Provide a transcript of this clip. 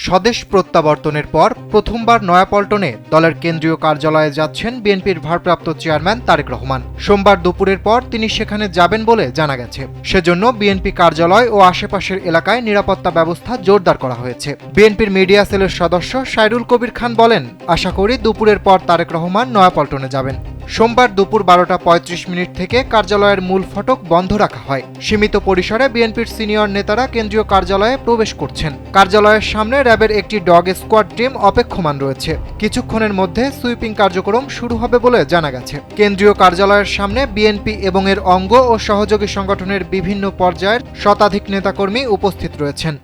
স্বদেশ প্রত্যাবর্তনের পর প্রথমবার নয়াপল্টনে দলের কেন্দ্রীয় কার্যালয়ে যাচ্ছেন বিএনপির ভারপ্রাপ্ত চেয়ারম্যান তারেক রহমান। সোমবার দুপুরের পর তিনি সেখানে যাবেন বলে জানা গেছে। সেজন্য বিএনপি কার্যালয় ও আশেপাশের এলাকায় নিরাপত্তা ব্যবস্থা জোরদার করা হয়েছে। বিএনপির মিডিয়া সেলের সদস্য সাইরুল কবির খান বলেন, আশা করি দুপুরের পর তারেক রহমান নয়াপল্টনে যাবেন। সোমবার দুপুর 12টা 35 থেকে কার্যালয়ের মূল ফটক বন্ধ রাখা হয়। সীমিত পরিসরে বিএনপির সিনিয়র নেতারা কেন্দ্রীয় কার্যালয়ে প্রবেশ করছেন। কার্যালয়ের সামনে র্যাবের একটি ডগ স্কোয়াড টিম অপেক্ষমান রয়েছে। কিছুক্ষণের মধ্যে সুইপিং কার্যক্রম শুরু হবে বলে জানা গেছে। কেন্দ্রীয় কার্যালয়ের সামনে বিএনপি এবং এর অঙ্গ ও সহযোগী সংগঠনের বিভিন্ন পর্যায়ের শতাধিক নেতাকর্মী উপস্থিত রয়েছেন।